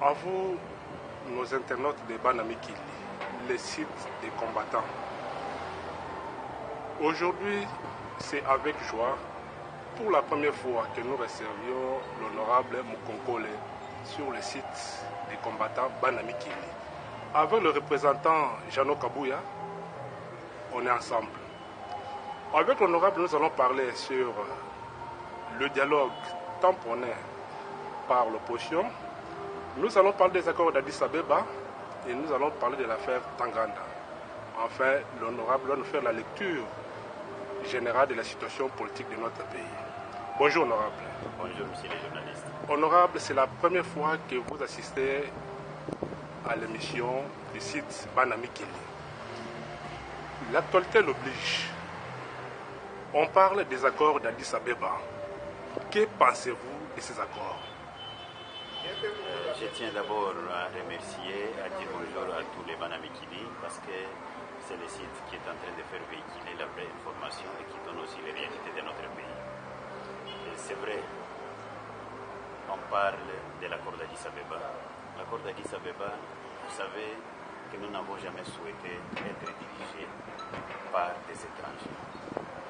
À vous, nos internautes de Banamikili, les sites des combattants. Aujourd'hui, c'est avec joie, pour la première fois que nous recevions l'honorable Mukonkole sur le site des combattants Banamikili. Avec le représentant Jano Kabouya, on est ensemble. Avec l'honorable, nous allons parler sur le dialogue tamponné par l'opposition. Nous allons parler des accords d'Addis Abeba et nous allons parler de l'affaire Tanganda. Enfin, l'honorable doit nous faire la lecture générale de la situation politique de notre pays. Bonjour, honorable. Bonjour, monsieur le journaliste. Honorable, c'est la première fois que vous assistez à l'émission du site Banamikili. L'actualité l'oblige. On parle des accords d'Addis Abeba. Que pensez-vous de ces accords? Je tiens d'abord à remercier, à dire bonjour à tous les Banamikili parce que c'est le site qui est en train de faire véhiculer la vraie information et qui donne aussi les réalités de notre pays. Et c'est vrai, on parle de l'accord d'Addis Abeba. L'accord d'Addis Abeba, vous savez que nous n'avons jamais souhaité être dirigés par des étrangers.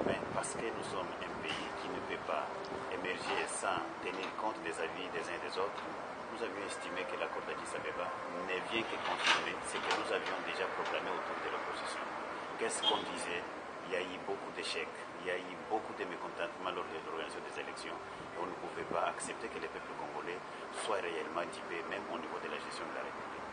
Mais parce que nous sommes un pays qui ne peut pas émerger sans tenir compte des avis des uns et des autres, nous avions estimé que l'accord d'Addis Abeba ne vient que confirmer ce que nous avions déjà proclamé autour de l'opposition. Qu'est-ce qu'on disait? Il y a eu beaucoup d'échecs, il y a eu beaucoup de mécontentements lors de l'organisation des élections. Et on ne pouvait pas accepter que le peuple congolais soit réellement dupé, même au niveau de la gestion de la République.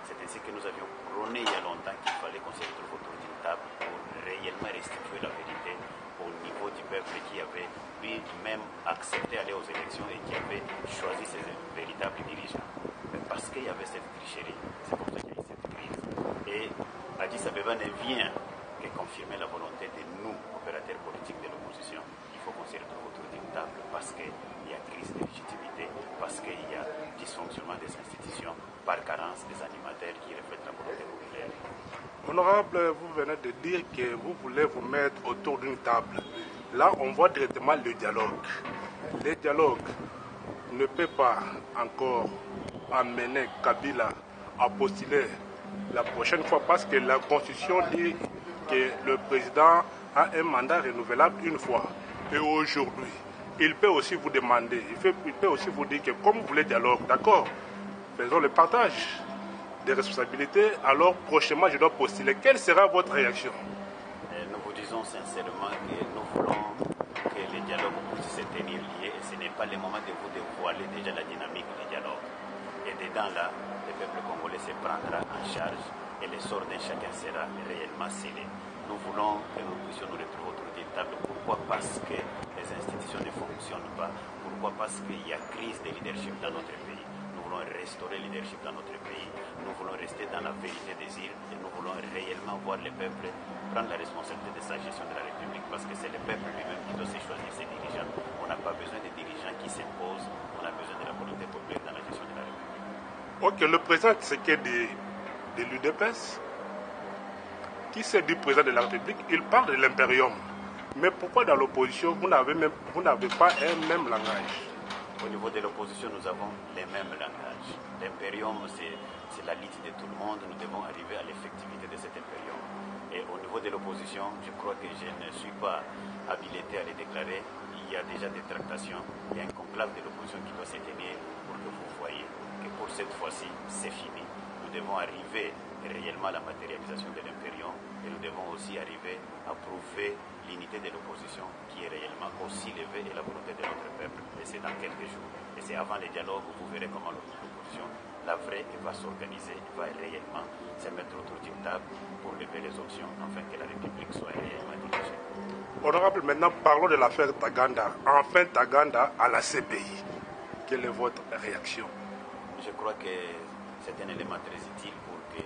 C'est ainsi que nous avions prôné il y a longtemps qu'il fallait qu'on se retrouve autour d'une table pour réellement restituer la vérité au niveau du peuple qui avait lui même accepté d'aller aux élections et qui avait choisi ses véritables dirigeants. Mais parce qu'il y avait cette tricherie, c'est pour ça qu'il y a eu cette crise. Et Addis Abeba ne vient que confirmer la volonté de nous, opérateurs politiques de l'opposition. Il faut qu'on se retrouve autour d'une table parce qu'il y a crise de légitimité, parce qu'il y a dysfonctionnement des institutions, par carence des animateurs qui reflètent la volonté populaire. Honorable, vous venez de dire que vous voulez vous mettre autour d'une table. Là, on voit directement le dialogue. Le dialogue ne peut pas encore amener Kabila à postuler la prochaine fois parce que la Constitution dit que le président a un mandat renouvelable une fois. Et aujourd'hui, il peut aussi vous demander, il peut aussi vous dire que comme vous voulez dialogue, d'accord, faisons le partage des responsabilités, alors prochainement je dois postuler. Quelle sera votre réaction? Nous vous disons sincèrement que nous voulons que le dialogue puisse se tenir lié et ce n'est pas le moment de vous dévoiler déjà la dynamique du dialogue. Et dedans là, le peuple congolais se prendra en charge et le sort de chacun sera réellement scellé. Nous voulons que nous puissions nous retrouver autour d'une table. Pourquoi? Parce que les institutions ne fonctionnent pas. Pourquoi? Parce qu'il y a crise de leadership dans notre pays. Nous voulons restaurer le leadership dans notre pays. Nous voulons rester dans la vérité des îles et nous voulons réellement voir le peuple prendre la responsabilité de sa gestion de la République parce que c'est le peuple lui-même qui doit se choisir ses dirigeants. On n'a pas besoin de dirigeants qui s'imposent, on a besoin de la volonté populaire dans la gestion de la République. Ok, le président Tshisekedi de l'UDPS, qui s'est dit président de la République, il parle de l'impérium. Mais pourquoi dans l'opposition, vous n'avez pas un même langage? Au niveau de l'opposition, nous avons les mêmes langages. L'impérium, c'est la lutte de tout le monde. Nous devons arriver à l'effectivité de cet impérium. Et au niveau de l'opposition, je crois que je ne suis pas habilité à les déclarer. Il y a déjà des tractations. Il y a un conclave de l'opposition qui doit se tenir pour que vous voyez que pour cette fois-ci, c'est fini. Nous devons arriver réellement à la matérialisation de l'impérium et nous devons aussi arriver à prouver l'unité de l'opposition qui est réellement aussi levée et la volonté de notre peuple. Et c'est dans quelques jours. Et c'est avant les dialogues où vous verrez comment l'opposition, la vraie, va s'organiser, va réellement se mettre autour d'une table pour lever les options afin que la République soit réellement dirigée. Honorable, maintenant parlons de l'affaire Tanganda. Enfin Tanganda à la CPI. Quelle est votre réaction? Je crois que c'est un élément très utile pour que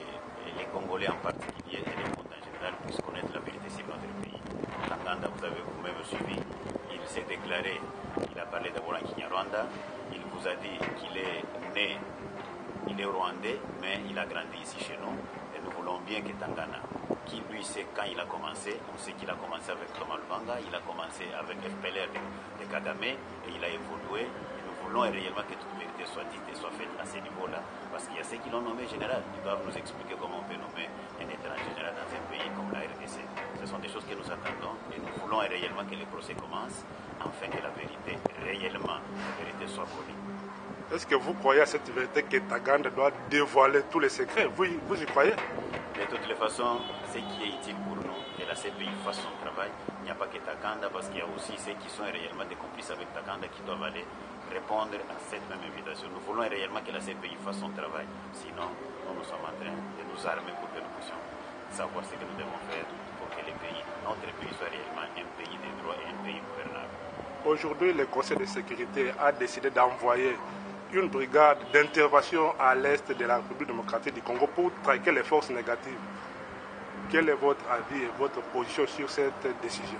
les Congolais en particulier et les mondes en général puissent connaître la vérité sur notre pays. Tanganda, vous avez vous-même suivi, il s'est déclaré, il a parlé d'abord en Kinyarwanda, il vous a dit qu'il est né, il est rwandais, mais il a grandi ici chez nous, et nous voulons bien que Tangana, qui lui sait quand il a commencé, on sait qu'il a commencé avec Thomas Lubanga, il a commencé avec FPLR de Kagame, et il a évolué, et nous voulons réellement que toute vérité soit dite et soit faite à ce niveau-là, ceux qui l'ont nommé général, ils doivent nous expliquer comment on peut nommer un étranger général dans un pays comme la RDC. Ce sont des choses que nous attendons et nous voulons réellement que les procès commencent afin que la vérité, réellement, la vérité soit connue. Est-ce que vous croyez à cette vérité que Taganda doit dévoiler tous les secrets? Vous y croyez? De toutes les façons, ce qui est utile pour nous, que la CPI fasse son travail, il n'y a pas que Taganda, parce qu'il y a aussi ceux qui sont réellement des complices avec Taganda qui doivent aller répondre à cette même invitation. Nous voulons réellement que la CPI fasse son travail, sinon nous sommes en train de nous armer pour que nous puissions savoir ce que nous devons faire pour que notre pays soit réellement un pays de droit et un pays gouvernable. Aujourd'hui, le Conseil de sécurité a décidé d'envoyer une brigade d'intervention à l'est de la République démocratique du Congo pour traquer les forces négatives. Quel est votre avis et votre position sur cette décision?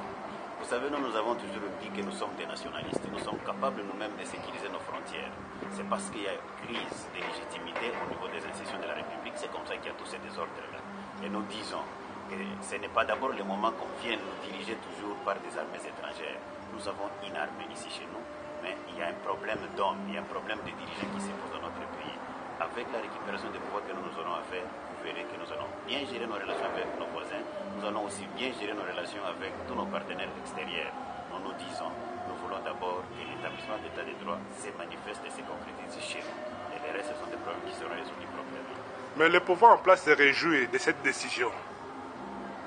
Vous savez, nous avons toujours dit que nous sommes des nationalistes. Nous sommes capables nous-mêmes de sécuriser nos frontières. C'est parce qu'il y a une crise de légitimité au niveau des institutions de la République. C'est comme ça qu'il y a tous ces désordres-là. Et nous disons que ce n'est pas d'abord le moment qu'on vienne nous diriger toujours par des armées étrangères. Nous avons une armée ici chez nous, mais il y a un problème d'hommes, il y a un problème de dirigeants qui se pose dans notre pays. Avec la récupération des pouvoirs que nous aurons à faire, vous verrez que nous allons bien gérer nos relations avec nos voisins. Nous allons aussi bien gérer nos relations avec tous nos partenaires extérieurs. Nous disons, nous voulons d'abord que l'établissement de l'état de droit se manifeste et se concrétise chez nous. Et les restes, ce sont des problèmes qui seront résolus proprement. Mais le pouvoir en place se réjouit de cette décision.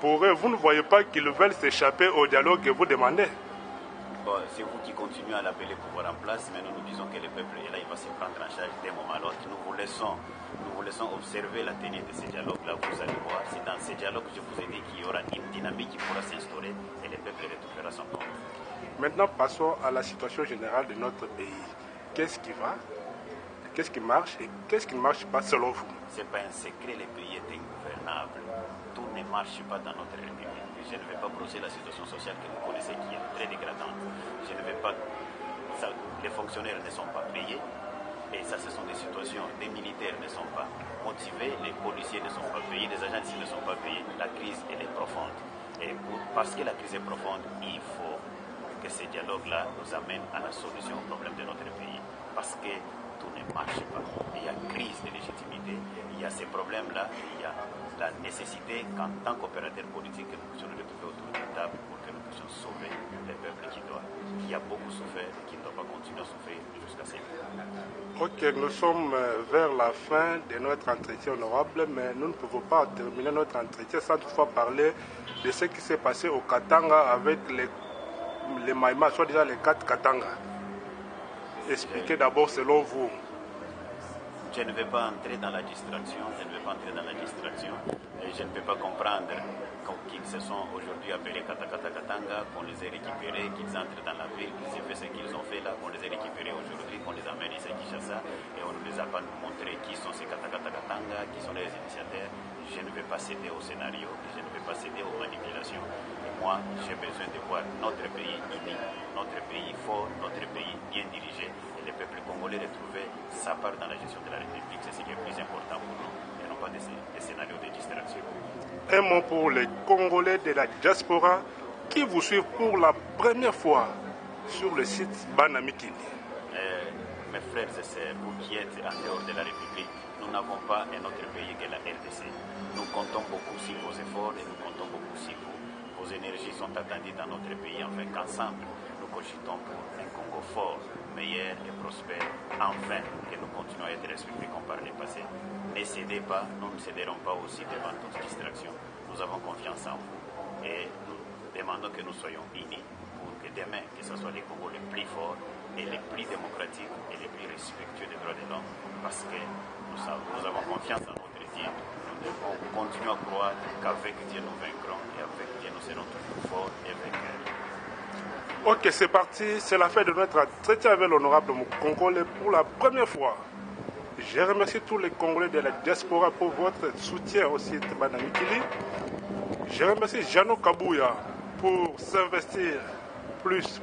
Pour eux, vous ne voyez pas qu'ils veulent s'échapper au dialogue que vous demandez? Bon, c'est vous qui continuez à l'appeler pouvoir en place, mais nous nous disons que le peuple est là, il va se prendre en charge d'un moment à l'autre. Nous vous laissons observer la tenue de ces dialogues-là. Vous allez voir, c'est dans ces dialogues que je vous ai dit qu'il y aura une dynamique qui pourra s'instaurer et le peuple retrouvera son compte. Maintenant, passons à la situation générale de notre pays. Qu'est-ce qui va? Qu'est-ce qui marche et qu'est-ce qui ne marche pas selon vous? Ce n'est pas un secret, le pays est ingouvernable. Tout ne marche pas dans notre République. Je ne vais pas brosser la situation sociale que vous connaissez qui est très dégradante. Je ne vais pas... les fonctionnaires ne sont pas payés. Et ça, ce sont des situations. Les militaires ne sont pas motivés, les policiers ne sont pas payés, les agents ici ne sont pas payés. La crise, elle est profonde. Et parce que la crise est profonde, il faut que ces dialogues-là nous amènent à la solution au problème de notre pays. Parce que tout ne marche pas. Il y a crise de légitimité, il y a ces problèmes-là, il y a la nécessité qu'en tant qu'opérateur politique, nous puissions nous retrouver autour d'une table pour que nous puissions sauver les peuples qui a beaucoup souffert et qui ne doit pas continuer à souffrir jusqu'à ce jour. Ok, nous sommes vers la fin de notre entretien honorable, mais nous ne pouvons pas terminer notre entretien sans toutefois parler de ce qui s'est passé au Katanga avec les Maïmas, soit déjà les 4 Katanga. Expliquez d'abord selon vous. Je ne vais pas entrer dans la distraction, et je ne peux pas comprendre qu'ils se sont aujourd'hui appelés Katanga, qu'on les ait récupérés, qu'ils entrent dans la ville, qu'ils aient fait ce qu'ils ont fait là, qu'on les ait récupérés aujourd'hui, qu'on les amène ici à Kinshasa, et on ne les a pas montré qui sont ces Katanga, qui sont les initiateurs. Je ne vais pas céder au scénario, je ne vais pas céder aux manipulations. Et moi, j'ai besoin de voir notre pays uni, notre pays fort, notre pays bien dirigé, et le peuple congolais retrouver sa part dans la gestion de la République. C'est ce qui est plus important pour nous, et non pas des scénarios de distraction. Un mot pour les Congolais de la diaspora qui vous suivent pour la première fois sur le site Banamikili. Mes frères et sœurs, vous qui êtes en dehors de la République, nous n'avons pas un autre pays que la RDC. Nous comptons beaucoup sur vos efforts et nous comptons beaucoup sur vous. Vos énergies sont attendues dans notre pays afin qu'ensemble, nous cogitons pour un Congo fort, meilleur et prospère, enfin que nous continuons à être respectés comme par le passé. Ne cédez pas, nous ne céderons pas aussi devant toute distraction. Nous avons confiance en vous et nous demandons que nous soyons unis pour que demain, que ce soit les Congos les plus forts et les plus démocratiques et les plus respectueux des droits de l'homme, parce que nous avons confiance en notre Dieu. Nous devons continuer à croire qu'avec Dieu nous vaincrons et avec Dieu nous serons toujours forts et vainqueurs. Ok, c'est parti. C'est la fin de notre entretien avec l'honorable Congolais pour la première fois. Je remercie tous les Congolais de la diaspora pour votre soutien au site Banamikili. Je remercie Jano Kabouya pour s'investir plus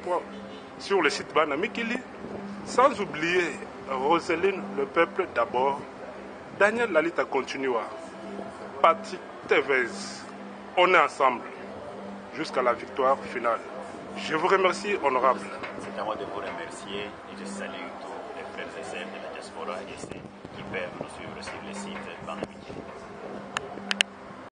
sur le site Banamikili. Sans oublier Roseline, le peuple d'abord, Daniel Lalita Continua, Patrick Tevez. On est ensemble jusqu'à la victoire finale. Je vous remercie, honorable. C'est à moi de vous remercier et je salue tous les frères et sœurs de la diaspora. diaspora et qui peuvent nous suivre sur le site Banamikili.